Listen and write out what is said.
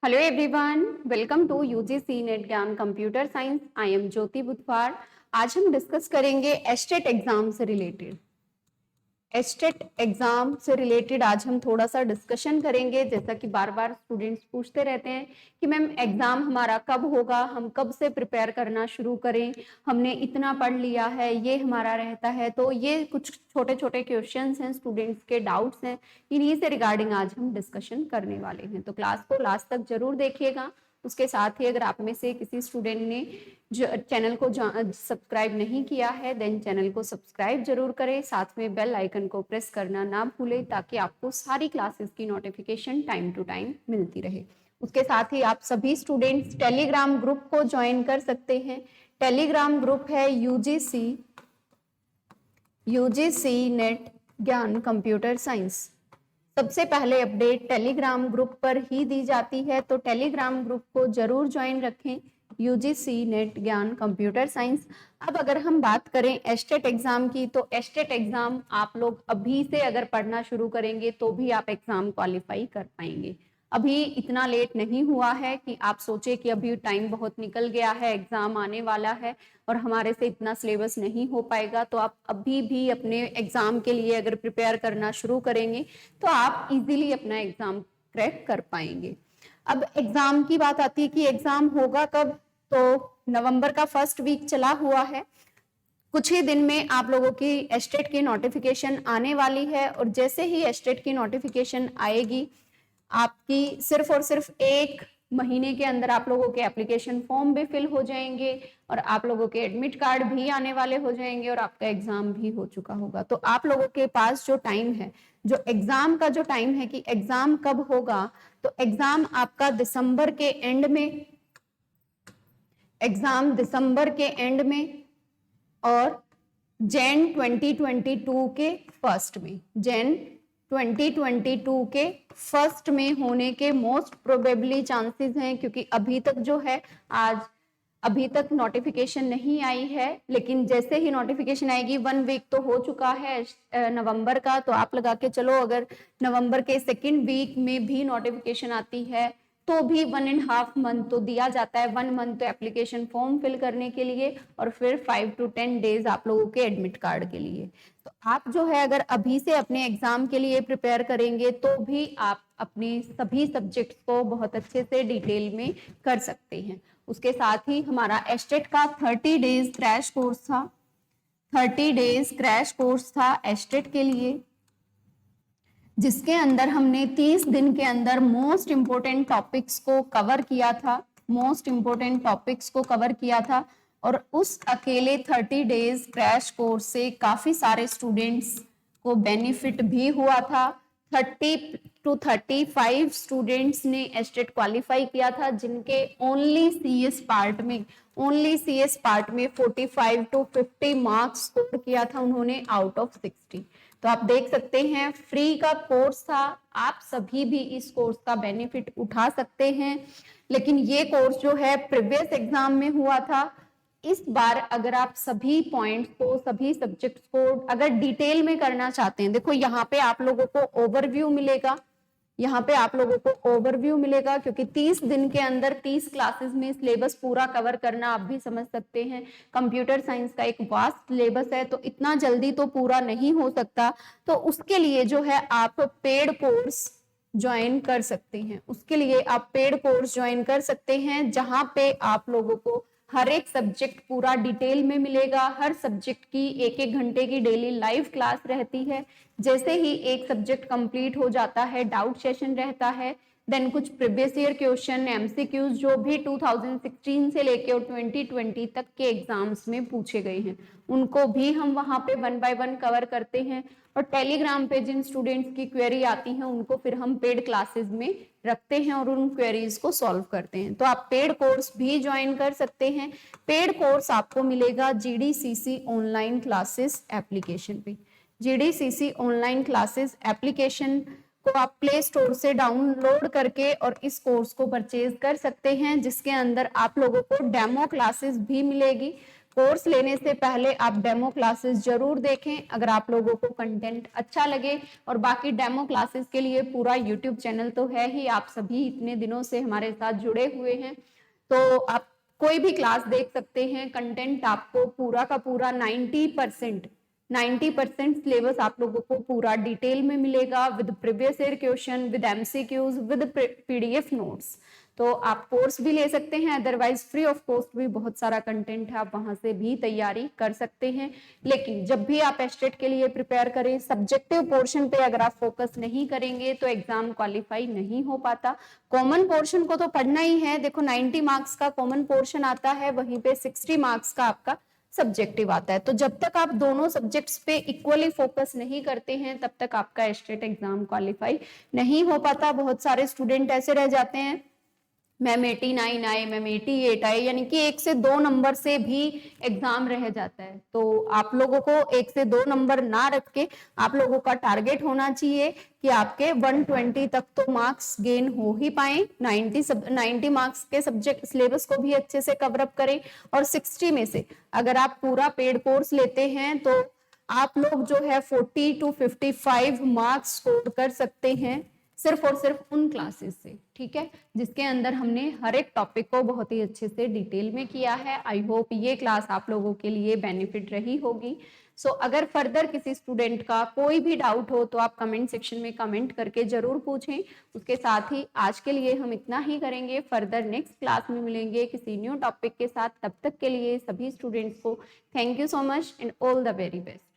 Hello everyone, welcome to UGC NET Gyan computer science. I am Jyoti Budhwar. आज हम discuss करेंगे state exam से related. State exam से related आज हम थोड़ा सा डिस्कशन करेंगे। जैसा कि बार बार स्टूडेंट्स पूछते रहते हैं कि मैम एग्जाम हमारा कब होगा, हम कब से प्रिपेयर करना शुरू करें, हमने इतना पढ़ लिया है, ये हमारा रहता है। तो ये कुछ छोटे छोटे क्वेश्चंस हैं, स्टूडेंट्स के डाउट्स हैं, इन्हीं से रिगार्डिंग आज हम डिस्कशन करने वाले हैं। तो क्लास को लास्ट तक जरूर देखिएगा। उसके साथ ही अगर आप में से किसी स्टूडेंट ने जो चैनल को सब्सक्राइब नहीं किया है, देन चैनल को सब्सक्राइब जरूर करें। साथ में बेल आइकन को प्रेस करना ना भूलें ताकि आपको सारी क्लासेस की नोटिफिकेशन टाइम टू टाइम मिलती रहे। उसके साथ ही आप सभी स्टूडेंट्स टेलीग्राम ग्रुप को ज्वाइन कर सकते हैं। टेलीग्राम ग्रुप है UGC NET Gyan computer science. सबसे पहले अपडेट टेलीग्राम ग्रुप पर ही दी जाती है, तो टेलीग्राम ग्रुप को जरूर ज्वाइन रखें, UGC NET Gyan computer science. अब अगर हम बात करें एस्टेट एग्जाम की, तो एस्टेट एग्जाम आप लोग अभी से अगर पढ़ना शुरू करेंगे तो भी आप एग्जाम क्वालिफाई कर पाएंगे। अभी इतना लेट नहीं हुआ है कि आप सोचे कि अभी टाइम बहुत निकल गया है, एग्जाम आने वाला है और हमारे से इतना सिलेबस नहीं हो पाएगा। तो आप अभी भी अपने एग्जाम के लिए अगर प्रिपेयर करना शुरू करेंगे तो आप इजीली अपना एग्जाम क्रैक कर पाएंगे। अब एग्जाम की बात आती है कि एग्जाम होगा कब, तो नवंबर का फर्स्ट वीक चला हुआ है। कुछ ही दिन में आप लोगों की एस्टेट की नोटिफिकेशन आने वाली है और जैसे ही एस्टेट की नोटिफिकेशन आएगी, आपकी सिर्फ और सिर्फ 1 महीने के अंदर आप लोगों के एप्लीकेशन फॉर्म भी फिल हो जाएंगे और आप लोगों के एडमिट कार्ड भी आने वाले हो जाएंगे और आपका एग्जाम भी हो चुका होगा। तो आप लोगों के पास जो टाइम है, जो एग्जाम का जो टाइम है कि एग्जाम कब होगा, तो एग्जाम आपका दिसंबर के एंड में, एग्जाम दिसंबर के एंड में और जैन 2022 के फर्स्ट में, जैन 2022 के फर्स्ट में होने के मोस्ट प्रोबेबली चांसेस हैं। क्योंकि अभी तक जो है, आज अभी तक नोटिफिकेशन नहीं आई है, लेकिन जैसे ही नोटिफिकेशन आएगी, 1 वीक तो हो चुका है नवंबर का, तो आप लगा के चलो अगर नवंबर के सेकेंड वीक में भी नोटिफिकेशन आती है तो भी 1.5 मंथ तो दिया जाता है। 1 मंथ तो एप्लीकेशन फॉर्म फिल करने के लिए और फिर 5 to 10 डेज आप लोगों के एडमिट कार्ड के लिए। तो आप जो है अगर अभी से अपने एग्जाम के लिए प्रिपेयर करेंगे तो भी आप अपने सभी सब्जेक्ट्स को बहुत अच्छे से डिटेल में कर सकते हैं। उसके साथ ही हमारा एस्टेट का 30 डेज क्रैश कोर्स था, 30 डेज क्रैश कोर्स था एस्टेट के लिए, जिसके अंदर हमने 30 दिन के अंदर मोस्ट इंपोर्टेंट टॉपिक्स को कवर किया था, मोस्ट इंपोर्टेंट टॉपिक्स को कवर किया था। और उस अकेले 30 डेज क्रैश कोर्स से काफी सारे स्टूडेंट्स को बेनिफिट भी हुआ था। 30 to 35 स्टूडेंट्स ने एस्टेट क्वालिफाई किया था, जिनके ओनली सीएस पार्ट में 45 to 50 मार्क्स स्कोर किया था उन्होंने आउट ऑफ 60। तो आप देख सकते हैं फ्री का कोर्स था, आप सभी भी इस कोर्स का बेनिफिट उठा सकते हैं। लेकिन ये कोर्स जो है प्रीवियस एग्जाम में हुआ था। इस बार अगर आप सभी पॉइंट्स को, सभी सब्जेक्ट्स को अगर डिटेल में करना चाहते हैं, देखो यहाँ पे आप लोगों को ओवरव्यू मिलेगा, यहाँ पे आप लोगों को ओवरव्यू मिलेगा, क्योंकि 30 दिन के अंदर 30 क्लासेस में सिलेबस पूरा कवर करना आप भी समझ सकते हैं। कंप्यूटर साइंस का एक वास्ट सिलेबस है, तो इतना जल्दी तो पूरा नहीं हो सकता। तो उसके लिए जो है आप पेड कोर्स ज्वाइन कर सकते हैं, उसके लिए आप पेड कोर्स ज्वाइन कर सकते हैं, जहां पे आप लोगों को हर एक सब्जेक्ट पूरा डिटेल में मिलेगा। हर सब्जेक्ट की 1-1 घंटे की डेली लाइव क्लास रहती है। जैसे ही एक सब्जेक्ट कंप्लीट हो जाता है, डाउट सेशन रहता है, देन कुछ प्रीवियस ईयर क्वेश्चन, एमसीक्यूज जो भी 2016 से लेके और 2020 तक के एग्जाम्स में पूछे गए हैं, उनको भी हम वहां पे 1 by 1 कवर करते हैं। और टेलीग्राम पे जिन स्टूडेंट्स की क्वेरी आती है उनको फिर हम पेड क्लासेस में रखते हैं और उन क्वेरीज को सॉल्व करते हैं। तो आप पेड कोर्स भी ज्वाइन कर सकते हैं। पेड कोर्स आपको मिलेगा जीडीसीसी ऑनलाइन क्लासेस एप्लीकेशन पे। जीडीसीसी ऑनलाइन क्लासेस एप्लीकेशन को आप प्ले स्टोर से डाउनलोड करके और इस कोर्स को परचेज कर सकते हैं, जिसके अंदर आप लोगों को डेमो क्लासेस भी मिलेगी। कोर्स लेने से पहले आप डेमो क्लासेस जरूर देखें। अगर आप लोगों को कंटेंट अच्छा लगे, और बाकी डेमो क्लासेस के लिए पूरा यूट्यूब चैनल तो है ही, आप सभी इतने दिनों से हमारे साथ जुड़े हुए हैं, तो आप कोई भी क्लास देख सकते हैं। कंटेंट आपको पूरा का पूरा 90% सिलेबस आप लोगों को पूरा डिटेल में मिलेगा, with previous year question, with MCQs, with PDF notes. तो आप कोर्स भी ले सकते हैं, अदरवाइज फ्री ऑफ कॉस्ट भी बहुत सारा कंटेंट है, आप वहां से भी तैयारी कर सकते हैं। लेकिन जब भी आप एस्टेट के लिए प्रिपेयर करें, सब्जेक्टिव पोर्शन पे अगर आप फोकस नहीं करेंगे तो एग्जाम क्वालिफाई नहीं हो पाता। कॉमन पोर्शन को तो पढ़ना ही है। देखो 90 मार्क्स का कॉमन पोर्शन आता है, वहीं पे 60 मार्क्स का आपका सब्जेक्टिव आता है। तो जब तक आप दोनों सब्जेक्ट्स पे इक्वली फोकस नहीं करते हैं, तब तक आपका एस्टेट एग्जाम क्वालिफाई नहीं हो पाता। बहुत सारे स्टूडेंट ऐसे रह जाते हैं, मैम 89 आए, मैम 88 आए, यानी कि 1 से 2 नंबर से भी एग्जाम रह जाता है। तो आप लोगों को 1 से 2 नंबर ना रख के आप लोगों का टारगेट होना चाहिए कि आपके 120 तक तो मार्क्स गेन हो ही पाए, 90 मार्क्स के सब्जेक्ट सिलेबस को भी अच्छे से कवर अप करें, और 60 में से अगर आप पूरा पेड कोर्स लेते हैं तो आप लोग जो है 40 to 55 मार्क्स स्कोर कर सकते हैं, सिर्फ और सिर्फ उन क्लासेस से, ठीक है, जिसके अंदर हमने हर एक टॉपिक को बहुत ही अच्छे से डिटेल में किया है। आई होप ये क्लास आप लोगों के लिए बेनिफिट रही होगी। सो अगर फर्दर किसी स्टूडेंट का कोई भी डाउट हो तो आप कमेंट सेक्शन में कमेंट करके जरूर पूछें। उसके साथ ही आज के लिए हम इतना ही करेंगे, फर्दर नेक्स्ट क्लास में मिलेंगे किसी न्यू टॉपिक के साथ। तब तक के लिए सभी स्टूडेंट्स को thank you so much and all the very best.